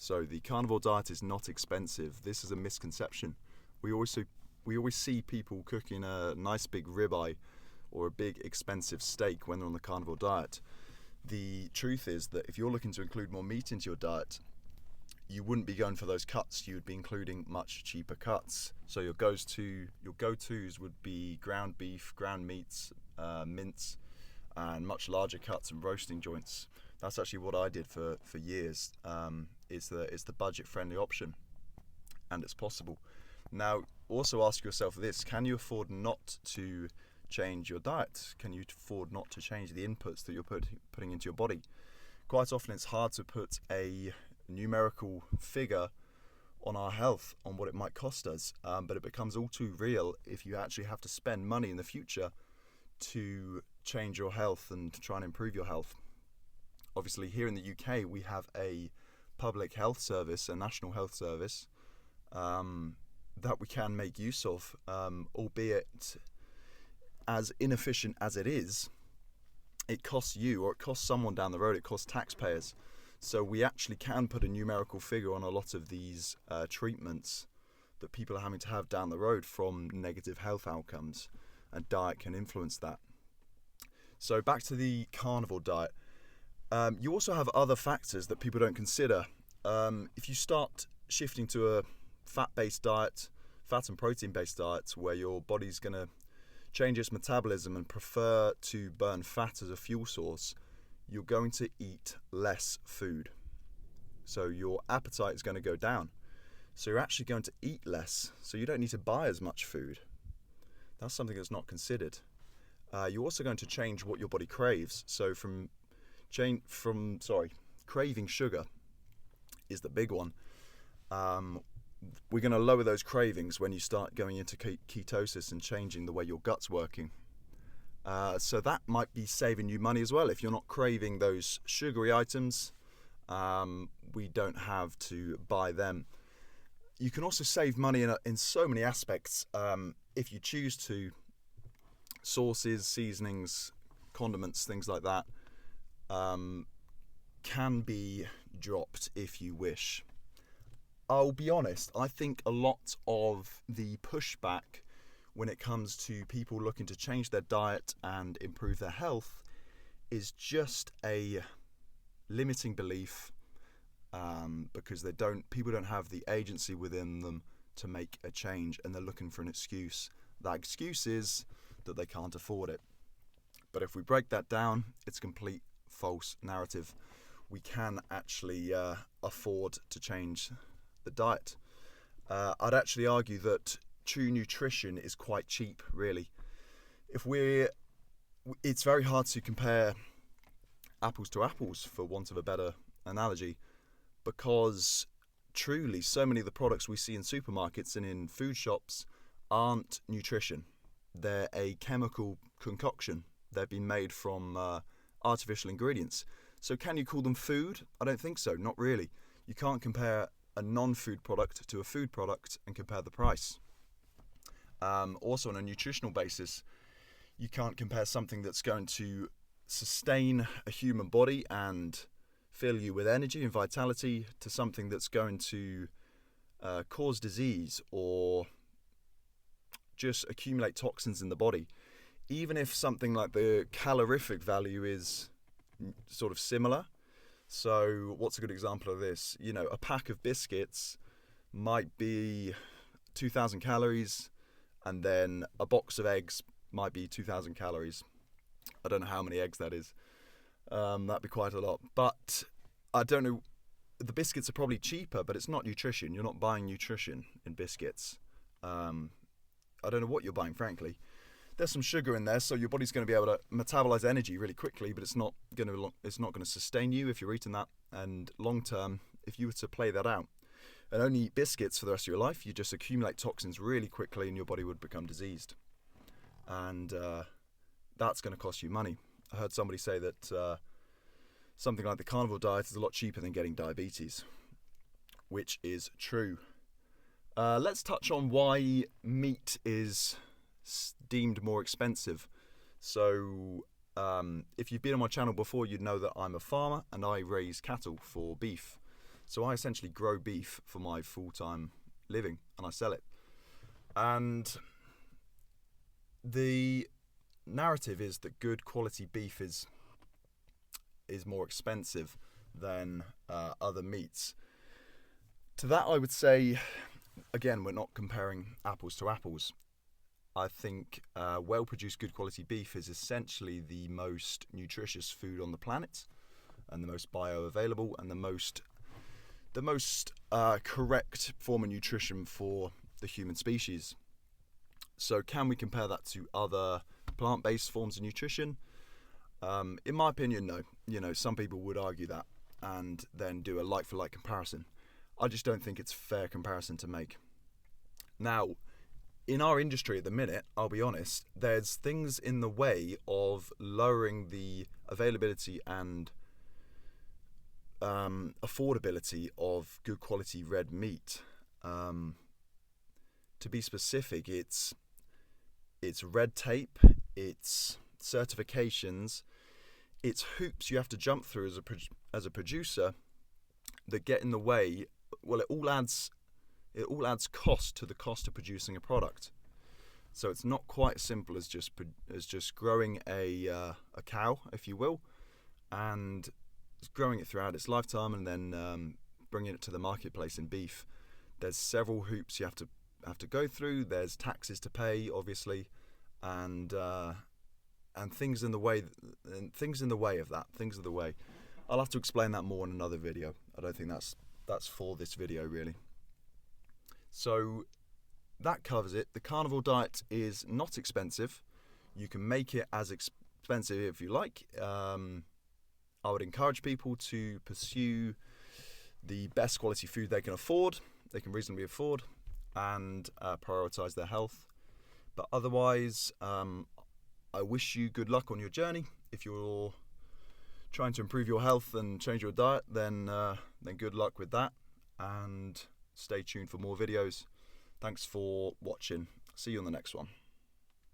So the carnivore diet is not expensive. This is a misconception. We always see people cooking a nice big ribeye or a big expensive steak when they're on the carnivore diet. The truth is that if you're looking to include more meat into your diet, you wouldn't be going for those cuts. You would be including much cheaper cuts. So your go-tos would be ground beef, ground meats, mince, and much larger cuts and roasting joints. That's actually what I did for years. It's the budget-friendly option, and it's possible. Now, also ask yourself this: can you afford not to change your diet? Can you afford not to change the inputs that you're putting into your body? Quite often, it's hard to put a numerical figure on our health, on what it might cost us, but it becomes all too real if you actually have to spend money in the future to change your health and to try and improve your health. Obviously, here in the UK, we have a public health service, a national health service, that we can make use of, albeit as inefficient as it is. It costs you, or it costs someone down the road, it costs taxpayers. So we actually can put a numerical figure on a lot of these treatments that people are having to have down the road from negative health outcomes, and diet can influence that. So back to the carnivore diet. You also have other factors that people don't consider. If you start shifting to a fat-based diet, fat and protein-based diet, where your body's going to change its metabolism and prefer to burn fat as a fuel source, you're going to eat less food. So your appetite is going to go down. So you're actually going to eat less. So you don't need to buy as much food. That's something that's not considered. You're also going to change what your body craves. So craving sugar is the big one. We're going to lower those cravings when you start going into ketosis and changing the way your gut's working. So that might be saving you money as well. If you're not craving those sugary items, we don't have to buy them. You can also save money in so many aspects if you choose to. Sauces, seasonings, condiments, things like that can be dropped if you wish. I'll be honest, I think a lot of the pushback when it comes to people looking to change their diet and improve their health is just a limiting belief, because people don't have the agency within them to make a change, and they're looking for an excuse. That excuse is that they can't afford it. But if we break that down, it's a complete false narrative. We can actually afford to change the diet. I'd actually argue that true nutrition is quite cheap, really. It's very hard to compare apples to apples, for want of a better analogy, because truly so many of the products we see in supermarkets and in food shops aren't nutrition. They're a chemical concoction. They've been made from artificial ingredients. So can you call them food? I don't think so, not really. You can't compare a non-food product to a food product and compare the price. Also, on a nutritional basis, you can't compare something that's going to sustain a human body and fill you with energy and vitality to something that's going to cause disease or just accumulate toxins in the body. Even if something like the calorific value is sort of similar. So what's a good example of this? A pack of biscuits might be 2,000 calories, and then a box of eggs might be 2,000 calories. I don't know how many eggs that is. That'd be quite a lot. But I don't know. The biscuits are probably cheaper, but it's not nutrition. You're not buying nutrition in biscuits. I don't know what you're buying, frankly. There's some sugar in there, so your body's going to be able to metabolize energy really quickly, but it's not going to sustain you if you're eating that. And long term, if you were to play that out and only eat biscuits for the rest of your life, you just accumulate toxins really quickly, and your body would become diseased. And that's going to cost you money. I heard somebody say that something like the carnivore diet is a lot cheaper than getting diabetes, which is true. Let's touch on why meat is deemed more expensive. So if you've been on my channel before, you'd know that I'm a farmer and I raise cattle for beef. So I essentially grow beef for my full-time living, and I sell it. And the narrative is that good quality beef is more expensive than other meats. To that, I would say, again, we're not comparing apples to apples. I think well-produced, good quality beef is essentially the most nutritious food on the planet, and the most bioavailable, and the most correct form of nutrition for the human species. So, can we compare that to other plant-based forms of nutrition? In my opinion, no. You know, some people would argue that and then do a like-for-like comparison. I just don't think it's a fair comparison to make. Now, in our industry at the minute, I'll be honest, there's things in the way of lowering the availability and affordability of good quality red meat. To be specific, it's red tape, it's certifications, it's hoops you have to jump through as a producer that get in the way. Well, it all adds cost to the cost of producing a product. So it's not quite as simple as just growing a cow, if you will, and growing it throughout its lifetime and then bringing it to the marketplace in beef. There's several hoops you have to go through. There's taxes to pay, obviously, and things in the way of that. Things are the way. I'll have to explain that more in another video. I don't think that's for this video really. So that covers it. The carnivore diet is not expensive. You can make it as expensive if you like. I would encourage people to pursue the best quality food they can reasonably afford, and prioritize their health. But otherwise, I wish you good luck on your journey. If you're trying to improve your health and change your diet, then good luck with that, and stay tuned for more videos. Thanks for watching. See you on the next one.